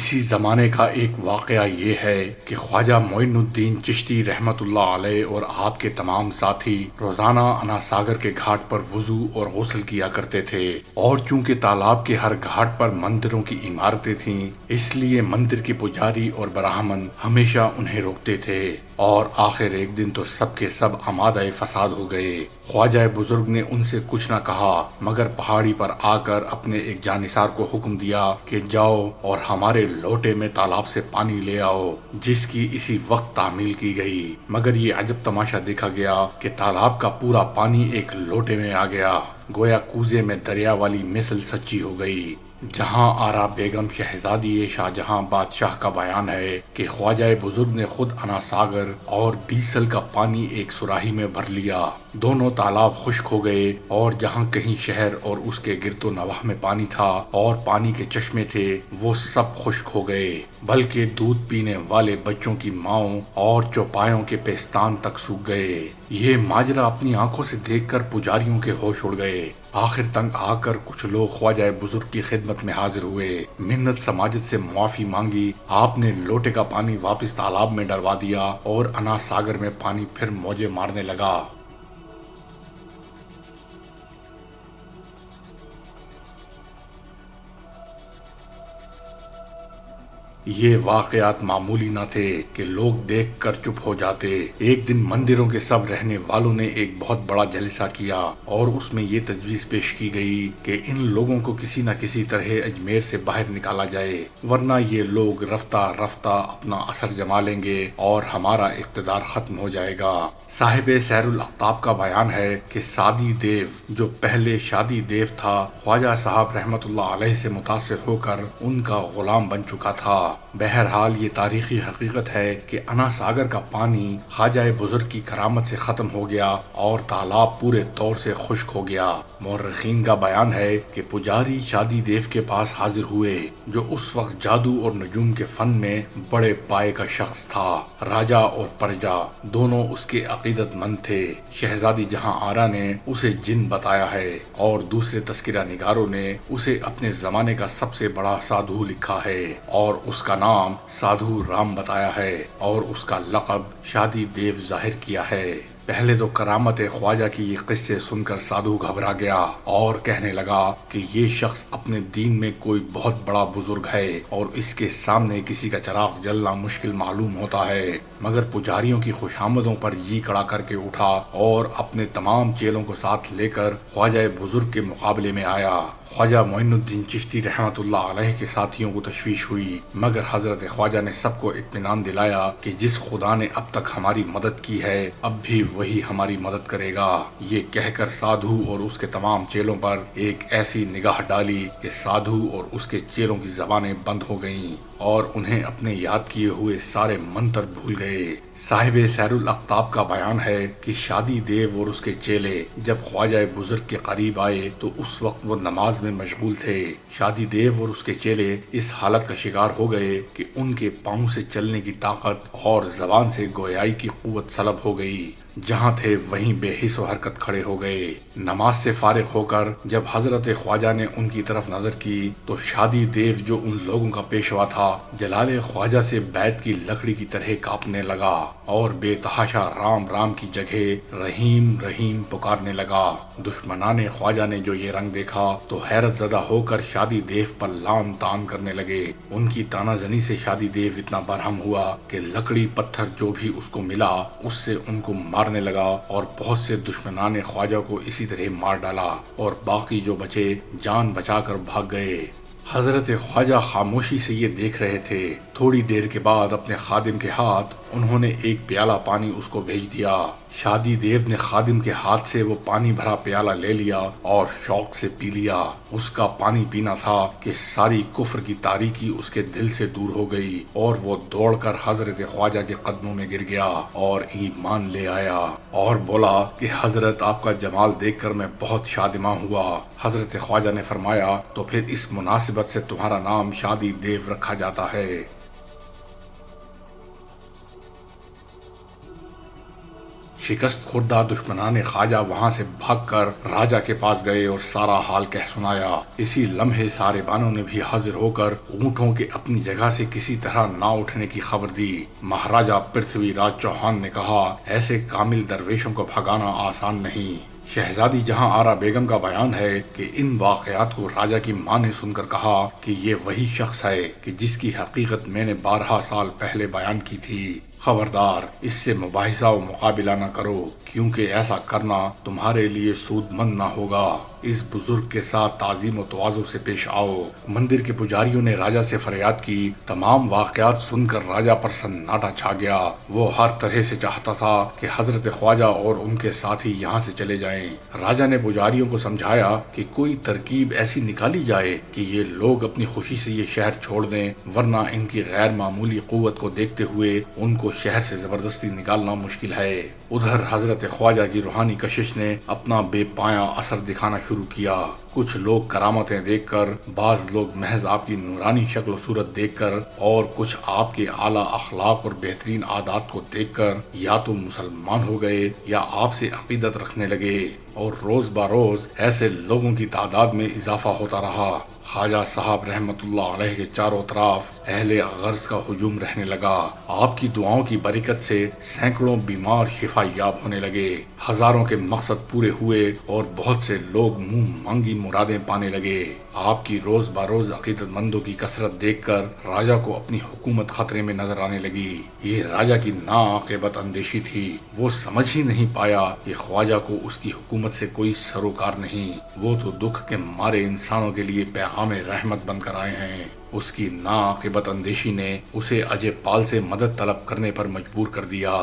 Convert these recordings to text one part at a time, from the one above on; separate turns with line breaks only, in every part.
اسی زمانے کا ایک واقعہ یہ ہے کہ خواجہ معین الدین چشتی رحمت اللہ علیہ اور آپ کے تمام ساتھی روزانہ انا ساگر کے گھاٹ پر وضو اور غسل کیا کرتے تھے، اور چونکہ تالاب کے ہر گھاٹ پر مندروں کی عمارتیں تھیں، اس لیے مندر کے پجاری اور برہمن ہمیشہ انہیں روکتے تھے، اور آخر ایک دن تو سب کے سب آمادہ فساد ہو گئے۔ خواجہ بزرگ نے ان سے کچھ نہ کہا، مگر پہاڑی پر آ کر اپنے ایک جانثار کو حکم دیا کہ جاؤ اور ہمارے لوٹے میں تالاب سے پانی لے آؤ، جس کی اسی وقت تعمیل کی گئی۔ مگر یہ عجب تماشا دیکھا گیا کہ تالاب کا پورا پانی ایک لوٹے میں آ گیا، گویا کوزے میں دریا والی مثل سچی ہو گئی۔ جہاں آرا بیگم شہزادی شاہجہاں بادشاہ کا بیان ہے کہ خواجہ بزرگ نے خود انا ساگر اور بیسل کا پانی ایک سراہی میں بھر لیا، دونوں تالاب خشک ہو گئے، اور جہاں کہیں شہر اور اس کے گرد و نواح میں پانی تھا اور پانی کے چشمے تھے، وہ سب خشک ہو گئے، بلکہ دودھ پینے والے بچوں کی ماؤں اور چوپایوں کے پیستان تک سوکھ گئے۔ یہ ماجرا اپنی آنکھوں سے دیکھ کر پجاریوں کے ہوش اڑ گئے۔ آخر تنگ آ کر کچھ لوگ خواجہ بزرگ کی خدمت میں حاضر ہوئے، منت سماجت سے معافی مانگی۔ آپ نے لوٹے کا پانی واپس تالاب میں ڈلوا دیا اور انا ساگر میں پانی پھر موجیں مارنے لگا۔ یہ واقعات معمولی نہ تھے کہ لوگ دیکھ کر چپ ہو جاتے۔ ایک دن مندروں کے سب رہنے والوں نے ایک بہت بڑا جلسہ کیا، اور اس میں یہ تجویز پیش کی گئی کہ ان لوگوں کو کسی نہ کسی طرح اجمیر سے باہر نکالا جائے، ورنہ یہ لوگ رفتہ رفتہ اپنا اثر جما لیں گے اور ہمارا اقتدار ختم ہو جائے گا۔ صاحب سیر الاقطاب کا بیان ہے کہ سادی دیو، جو پہلے شادی دیو تھا، خواجہ صاحب رحمت اللہ علیہ سے متاثر ہو کر ان کا غلام بن چکا تھا۔ بہرحال یہ تاریخی حقیقت ہے کہ انا ساگر کا پانی خواجہ بزرگ کی کرامت سے ختم ہو گیا اور تالاب پورے طور سے خشک ہو گیا۔ مورخین کا بیان ہے کہ پجاری شادی دیو کے پاس حاضر ہوئے، جو اس وقت جادو اور نجوم کے فن میں بڑے پائے کا شخص تھا۔ راجا اور پرجا دونوں اس کے عقیدت مند تھے۔ شہزادی جہاں آرا نے اسے جن بتایا ہے، اور دوسرے تذکرہ نگاروں نے اسے اپنے زمانے کا سب سے بڑا سادھو لکھا ہے، اور اس کا نام سادھو رام بتایا ہے، اور اس کا لقب شادی دیو ظاہر کیا ہے۔ پہلے تو کرامت خواجہ کی یہ قصے سن کر سادھو گھبرا گیا اور کہنے لگا کہ یہ شخص اپنے دین میں کوئی بہت بڑا بزرگ ہے، اور اس کے سامنے کسی کا چراغ جلنا مشکل معلوم ہوتا ہے۔ مگر پجاریوں کی خوشامدوں پر جی کڑا کر کے اٹھا اور اپنے تمام چیلوں کو ساتھ لے کر خواجہ بزرگ کے مقابلے میں آیا۔ خواجہ معین الدین چشتی رحمت اللہ علیہ کے ساتھیوں کو تشویش ہوئی، مگر حضرت خواجہ نے سب کو اطمینان دلایا کہ جس خدا نے اب تک ہماری مدد کی ہے، اب بھی وہی ہماری مدد کرے گا۔ یہ کہہ کر سادھو اور اس کے تمام چیلوں پر ایک ایسی نگاہ ڈالی کہ سادھو اور اس کے چیلوں کی زبانیں بند ہو گئیں، اور انہیں اپنے یاد کیے ہوئے سارے منتر بھول گئے۔ صاحب سیر الاقطاب کا بیان ہے کہ شادی دیو اور اس کے چیلے جب خواجہ بزرگ کے قریب آئے تو اس وقت وہ نماز میں مشغول تھے۔ شادی دیو اور اس کے چیلے اس حالت کا شکار ہو گئے کہ ان کے پاؤں سے چلنے کی طاقت اور زبان سے گویائی کی قوت سلب ہو گئی۔ جہاں تھے وہیں بے حس و حرکت کھڑے ہو گئے۔ نماز سے فارغ ہو کر جب حضرت خواجہ نے ان کی طرف نظر کی تو شادی دیو، جو ان لوگوں کا پیشوا تھا، جلال خواجہ سے بیت کی لکڑی کی طرح کانپنے لگا اور بے تحاشا رام رام کی جگہ رحیم رحیم پکارنے لگا۔ دشمنان خواجہ نے جو یہ رنگ دیکھا تو حیرت زدہ ہو کر شادی دیو پر لان تان کرنے لگے۔ ان کی تانا زنی سے شادی دیو اتنا برہم ہوا کہ لکڑی پتھر جو بھی اس کو ملا اس سے ان کو مارنے لگا، اور بہت سے دشمنان خواجہ کو اسی طرح مار ڈالا، اور باقی جو بچے جان بچا کر بھاگ گئے۔ حضرت خواجہ خاموشی سے یہ دیکھ رہے تھے۔ تھوڑی دیر کے بعد اپنے خادم کے ہاتھ انہوں نے ایک پیالہ پانی اس کو بھیج دیا۔ شادی دیو نے خادم کے ہاتھ سے وہ پانی بھرا پیالہ لے لیا اور شوق سے پی لیا۔ اس کا پانی پینا تھا کہ ساری کفر کی تاریکی اس کے دل سے دور ہو گئی، اور وہ دوڑ کر حضرت خواجہ کے قدموں میں گر گیا اور ایمان لے آیا، اور بولا کہ حضرت آپ کا جمال دیکھ کر میں بہت شادماں ہوا۔ حضرت خواجہ نے فرمایا تو پھر اس مناسبت سے تمہارا نام شادی دیو رکھا جاتا ہے۔ شکست خوردہ دشمنان خواجہ وہاں سے بھاگ کر راجا کے پاس گئے اور سارا حال کہہ سنایا۔ اسی لمحے سارے بانوں نے بھی حاضر ہو کر اونٹوں کے اپنی جگہ سے کسی طرح نہ اٹھنے کی خبر دی۔ مہاراجا پرتھوی راج چوہان نے کہا، ایسے کامل درویشوں کو بھگانا آسان نہیں۔ شہزادی جہاں آرا بیگم کا بیان ہے کہ ان واقعات کو راجا کی ماں نے سن کر کہا کہ یہ وہی شخص ہے کہ جس کی حقیقت میں نے 12 سال پہلے بیان کی تھی۔ خبردار، اس سے مباحثہ و مقابلہ نہ کرو، کیونکہ ایسا کرنا تمہارے لیے سود مند نہ ہوگا۔ اس بزرگ کے ساتھ تعظیم و تواضع سے پیش آؤ۔ مندر کے پجاریوں نے راجا سے فریاد کی۔ تمام واقعات سن کر راجا پر سناٹا چھا گیا۔ وہ ہر طرح سے چاہتا تھا کہ حضرت خواجہ اور ان کے ساتھی یہاں سے چلے جائیں۔ راجا نے پجاریوں کو سمجھایا کہ کوئی ترکیب ایسی نکالی جائے کہ یہ لوگ اپنی خوشی سے یہ شہر چھوڑ دیں، ورنہ ان کی غیر معمولی قوت کو دیکھتے ہوئے ان کو شہر سے زبردستی نکالنا مشکل ہے۔ ادھر حضرت خواجہ کی روحانی کشش نے اپنا بے پایاں اثر دکھانا شروع کیا۔ کچھ لوگ کرامتیں دیکھ کر، بعض لوگ محض آپ کی نورانی شکل و صورت دیکھ کر، اور کچھ آپ کے اعلیٰ اخلاق اور بہترین عادات کو دیکھ کر یا تو مسلمان ہو گئے یا آپ سے عقیدت رکھنے لگے، اور روز بروز ایسے لوگوں کی تعداد میں اضافہ ہوتا رہا۔ خواجہ صاحب رحمت اللہ علیہ کے چاروں طرف اہل غرض کا ہجوم رہنے لگا۔ آپ کی دعاؤں کی برکت سے سینکڑوں بیمار شفا یاب ہونے لگے، ہزاروں کے مقصد پورے ہوئے اور بہت سے لوگ منہ مانگی مرادیں پانے لگے۔ آپ کی روز بروز عقیدت مندوں کی کثرت دیکھ کر راجا کو اپنی حکومت خطرے میں نظر آنے لگی۔ یہ راجا کی ناعاقبت اندیشی تھی۔ وہ سمجھ ہی نہیں پایا کہ خواجہ کو اس کی حکومت سے کوئی سروکار نہیں، وہ تو دکھ کے مارے انسانوں کے لیے پیغام رحمت بن کر آئے ہیں۔ اس کی ناعاقبت اندیشی نے اسے اجے پال سے مدد طلب کرنے پر مجبور کر دیا۔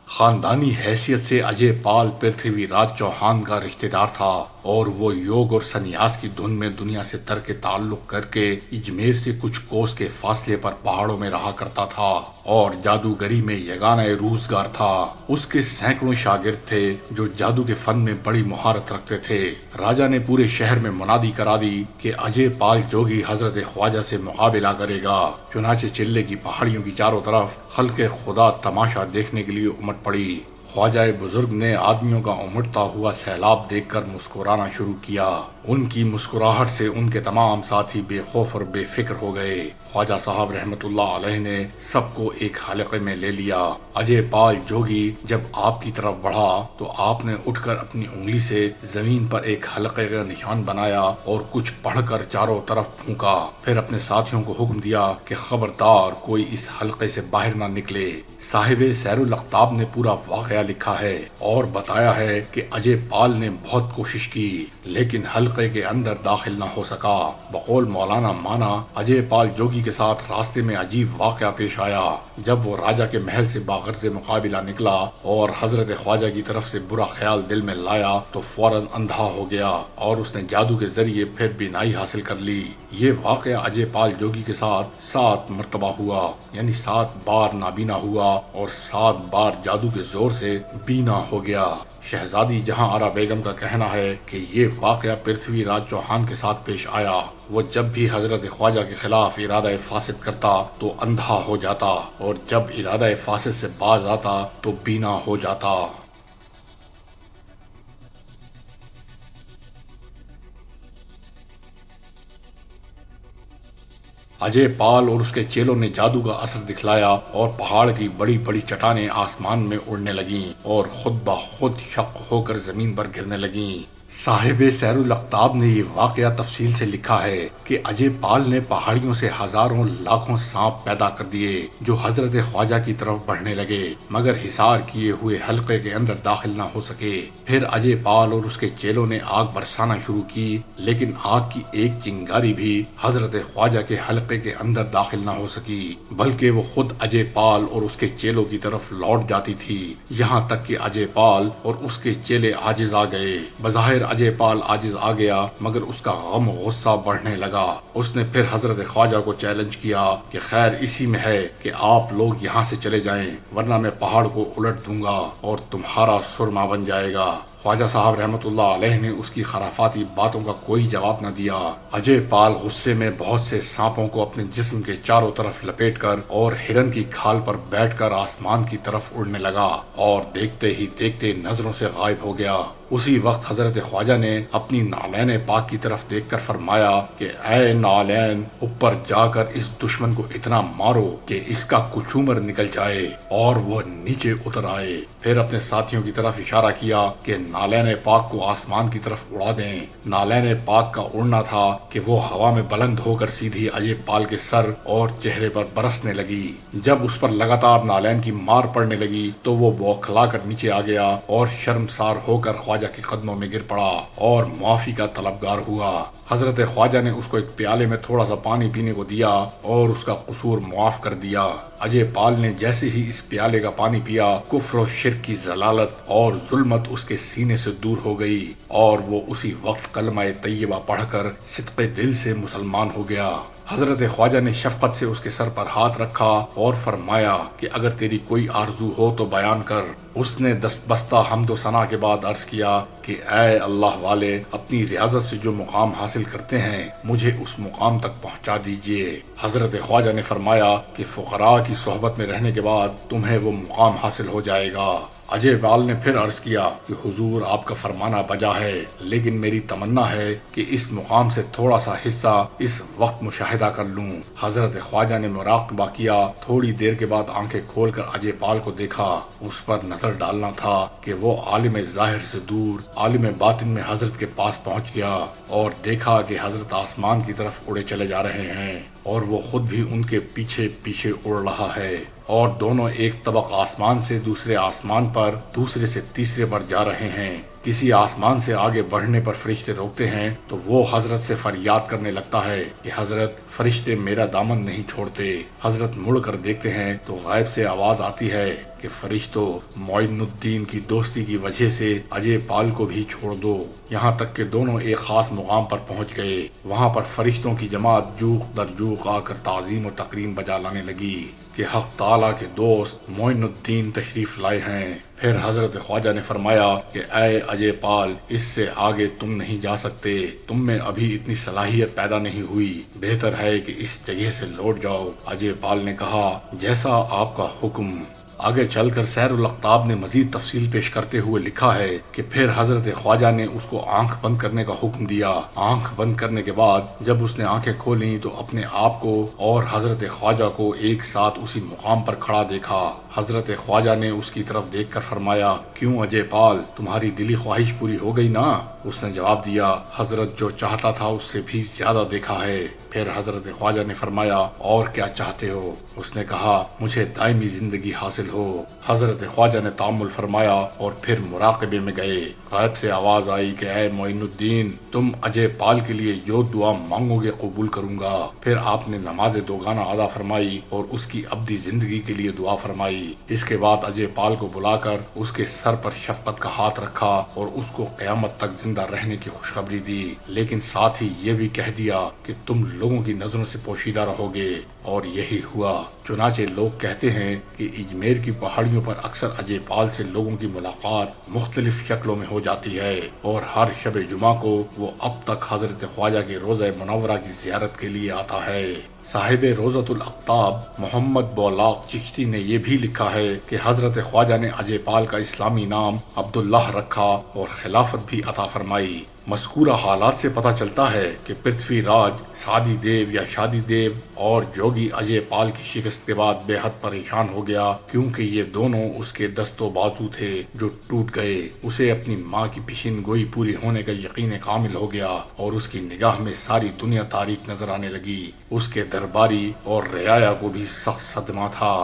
خاندانی حیثیت سے اجے پال پرتھوی راج چوہان کا رشتہ دار تھا، اور وہ یوگ اور سنیاس کی دھن میں دنیا سے ترک تعلق کر کے اجمیر سے کچھ کوس کے فاصلے پر پہاڑوں میں رہا کرتا تھا اور جادوگری میں یگانہ روزگار تھا۔ اس کے سینکڑوں شاگرد تھے جو جادو کے فن میں بڑی مہارت رکھتے تھے۔ راجا نے پورے شہر میں منادی کرا دی کہ اجے پال جوگی حضرت خواجہ سے مقابلہ کرے گا۔ چنانچہ چلے کی پہاڑیوں کی چاروں طرف خلق خدا تماشا دیکھنے کے لیے امٹ پڑی۔ خواجہ بزرگ نے آدمیوں کا امٹتا ہوا سیلاب دیکھ کر مسکرانا شروع کیا۔ ان کی مسکراہٹ سے ان کے تمام ساتھی بے خوف اور بے فکر ہو گئے۔ خواجہ صاحب رحمت اللہ علیہ نے سب کو ایک حلقے میں لے لیا۔ اجے پال جوگی جب آپ کی طرف بڑھا تو آپ نے اٹھ کر اپنی انگلی سے زمین پر ایک حلقے کا نشان بنایا اور کچھ پڑھ کر چاروں طرف پھونکا۔ پھر اپنے ساتھیوں کو حکم دیا کہ خبردار کوئی اس حلقے سے باہر نہ نکلے۔ صاحب سیر الاقطاب نے پورا واقعہ لکھا ہے اور بتایا ہے کہ اجے پال نے بہت کوشش کی لیکن حلقے کے اندر داخل نہ ہو سکا۔ بقول مولانا مانا، اجے پال جوگی کے ساتھ راستے میں عجیب واقعہ پیش آیا۔ جب وہ راجا کے محل سے باغرض مقابلہ نکلا اور حضرت خواجہ کی طرف سے برا خیال دل میں لایا تو فوراً اندھا ہو گیا اور اس نے جادو کے ذریعے پھر بینائی حاصل کر لی۔ یہ واقعہ اجے پال جوگی کے ساتھ 7 مرتبہ ہوا، یعنی 7 بار نابینا ہوا اور 7 بار جادو کے زور سے بینا ہو گیا۔ شہزادی جہاں آرا بیگم کا کہنا ہے کہ یہ واقعہ پرتھوی راج چوہان کے ساتھ پیش آیا۔ وہ جب بھی حضرت خواجہ کے خلاف ارادہ فاسد کرتا تو اندھا ہو جاتا، اور جب ارادہ فاسد سے باز آتا تو بینا ہو جاتا۔ اجے پال اور اس کے چیلوں نے جادو کا اثر دکھلایا اور پہاڑ کی بڑی بڑی چٹانیں آسمان میں اڑنے لگیں اور خود بخود شق ہو کر زمین پر گرنے لگیں۔ صاحب سیر الاقطاب نے یہ واقعہ تفصیل سے لکھا ہے کہ اجے پال نے پہاڑیوں سے ہزاروں لاکھوں سانپ پیدا کر دیے جو حضرت خواجہ کی طرف بڑھنے لگے مگر حصار کیے ہوئے حلقے کے اندر داخل نہ ہو سکے۔ پھر اجے پال اور اس کے چیلوں نے آگ برسانا شروع کی لیکن آگ کی ایک چنگاری بھی حضرت خواجہ کے حلقے کے اندر داخل نہ ہو سکی، بلکہ وہ خود اجے پال اور اس کے چیلوں کی طرف لوٹ جاتی تھی، یہاں تک کہ اجے پال اور اس کے چیلے عاجز آ گئے۔ بظاہر اجے پال عاجز آ گیا مگر اس کا غم غصہ بڑھنے لگا۔ اس نے پھر حضرت خواجہ کو چیلنج کیا کہ خیر اسی میں ہے کہ آپ لوگ یہاں سے چلے جائیں ورنہ میں پہاڑ کو الٹ دوں گا اور تمہارا سرما بن جائے گا۔ خواجہ صاحب رحمت اللہ علیہ نے اس کی خرافاتی باتوں کا کوئی جواب نہ دیا۔ اجے پال غصے میں بہت سے سانپوں کو اپنے جسم کے چاروں طرف لپیٹ کر اور ہرن کی کھال پر بیٹھ کر آسمان کی طرف اڑنے لگا اور دیکھتے ہی دیکھتے نظروں سے غائب ہو گیا۔ اسی وقت حضرت خواجہ نے اپنی نالین پاک کی طرف دیکھ کر فرمایا کہ اے نالین، اوپر جا کر اس دشمن کو اتنا مارو کہ اس کا کچومر نکل جائے اور وہ نیچے اتر آئے۔ پھر اپنے ساتھیوں کی طرف اشارہ کیا کہ نالین پاک کو آسمان کی طرف اڑا دیں۔ نالین پاک کا اڑنا تھا کہ وہ ہوا میں بلند ہو کر سیدھی اجے پال کے سر اور چہرے پر برسنے لگی۔ جب اس پر لگاتار نالین کی مار پڑنے لگی تو وہ بوکھلا کر نیچے آ گیا اور شرمسار ہو کر خواجہ کے قدموں میں گر پڑا اور معافی کا طلبگار ہوا۔ حضرت خواجہ نے اس کو ایک پیالے میں تھوڑا سا پانی پینے کو دیا اور اس کا قصور معاف کر دیا۔ اجے پال نے جیسے ہی اس پیالے کا پانی پیا، کفر و شرک کی ضلالت اور ظلمت اس کے سینے سے دور ہو گئی اور وہ اسی وقت کلمہ طیبہ پڑھ کر صدق دل سے مسلمان ہو گیا۔ حضرت خواجہ نے شفقت سے اس کے سر پر ہاتھ رکھا اور فرمایا کہ اگر تیری کوئی آرزو ہو تو بیان کر۔ اس نے دست بستہ حمد و ثنا کے بعد عرض کیا کہ اے اللہ والے، اپنی ریاضت سے جو مقام حاصل کرتے ہیں مجھے اس مقام تک پہنچا دیجئے۔ حضرت خواجہ نے فرمایا کہ فقراء کی صحبت میں رہنے کے بعد تمہیں وہ مقام حاصل ہو جائے گا۔ اجے پال نے پھر عرض کیا کہ حضور آپ کا فرمانا بجا ہے، لیکن میری تمنا ہے کہ اس مقام سے تھوڑا سا حصہ اس وقت مشاہدہ کر لوں۔ حضرت خواجہ نے مراقبہ کیا۔ تھوڑی دیر کے بعد آنکھیں کھول کر اجے پال کو دیکھا۔ اس پر نظر ڈالنا تھا کہ وہ عالم ظاہر سے دور عالم باطن میں حضرت کے پاس پہنچ گیا اور دیکھا کہ حضرت آسمان کی طرف اڑے چلے جا رہے ہیں اور وہ خود بھی ان کے پیچھے پیچھے اڑ رہا ہے، اور دونوں ایک طبق آسمان سے دوسرے آسمان پر، دوسرے سے تیسرے پر جا رہے ہیں۔ کسی آسمان سے آگے بڑھنے پر فرشتے روکتے ہیں تو وہ حضرت سے فریاد کرنے لگتا ہے کہ حضرت، فرشتے میرا دامن نہیں چھوڑتے۔ حضرت مڑ کر دیکھتے ہیں تو غیب سے آواز آتی ہے کہ فرشتوں، معین الدین کی دوستی کی وجہ سے اجے پال کو بھی چھوڑ دو۔ یہاں تک کہ دونوں ایک خاص مقام پر پہنچ گئے۔ وہاں پر فرشتوں کی جماعت جوق در جوق آ کر تعظیم و تکریم بجا لانے لگی کہ حق تعالیٰ کے دوست معین الدین تشریف لائے ہیں۔ پھر حضرت خواجہ نے فرمایا کہ اے اجے پال، اس سے آگے تم نہیں جا سکتے، تم میں ابھی اتنی صلاحیت پیدا نہیں ہوئی، بہتر ہے کہ اس جگہ سے لوٹ جاؤ۔ اجے پال نے کہا جیسا آپ کا حکم۔ آگے چل کر سیر الاقطاب نے مزید تفصیل پیش کرتے ہوئے لکھا ہے کہ پھر حضرت خواجہ نے اس کو آنکھ بند کرنے کا حکم دیا۔ آنکھ بند کرنے کے بعد جب اس نے آنکھیں کھولیں تو اپنے آپ کو اور حضرت خواجہ کو ایک ساتھ اسی مقام پر کھڑا دیکھا۔ حضرت خواجہ نے اس کی طرف دیکھ کر فرمایا، کیوں اجے پال، تمہاری دلی خواہش پوری ہو گئی نا؟ اس نے جواب دیا، حضرت جو چاہتا تھا اس سے بھی زیادہ دیکھا ہے۔ پھر حضرت خواجہ نے فرمایا، اور کیا چاہتے ہو؟ اس نے کہا، مجھے دائمی زندگی حاصل ہو۔ حضرت خواجہ نے تأمل فرمایا اور پھر مراقبے میں گئے۔ غیب سے آواز آئی کہ اے معین الدین، تم اجے پال کے لیے جو دعا مانگو گے قبول کروں گا۔ پھر آپ نے نماز دوگانہ ادا فرمائی اور اس کی ابدی زندگی کے لیے دعا فرمائی۔ اس کے بعد اجے پال کو بلا کر اس کے سر پر شفقت کا ہاتھ رکھا اور اس کو قیامت تک زندہ رہنے کی خوشخبری دی، لیکن ساتھ ہی یہ بھی کہہ دیا کہ تم لوگوں کی نظروں سے پوشیدہ رہو گے، اور یہی ہوا۔ چنانچہ لوگ کہتے ہیں کہ اجمیر کی پہاڑیوں پر اکثر اجے پال سے لوگوں کی ملاقات مختلف شکلوں میں ہو جاتی ہے، اور ہر شب جمعہ کو وہ اب تک حضرت خواجہ کے روضہ منورہ کی زیارت کے لیے آتا ہے۔ صاحب روضۃ الاقطاب محمد بولاق چشتی نے یہ بھی لکھا ہے کہ حضرت خواجہ نے اجے پال کا اسلامی نام عبداللہ رکھا اور خلافت بھی عطا فرمائی۔ مذکورہ حالات سے پتہ چلتا ہے کہ پرتھوی راج سادی دیو یا شادی دیو اور جوگی اجے پال کی شکست کے بعد بے حد پریشان ہو گیا، کیونکہ یہ دونوں اس کے دست و بازو تھے جو ٹوٹ گئے۔ اسے اپنی ماں کی پیشین گوئی پوری ہونے کا یقین کامل ہو گیا اور اس کی نگاہ میں ساری دنیا تاریک نظر آنے لگی۔ اس کے درباری اور رعایا کو بھی سخت صدمہ تھا۔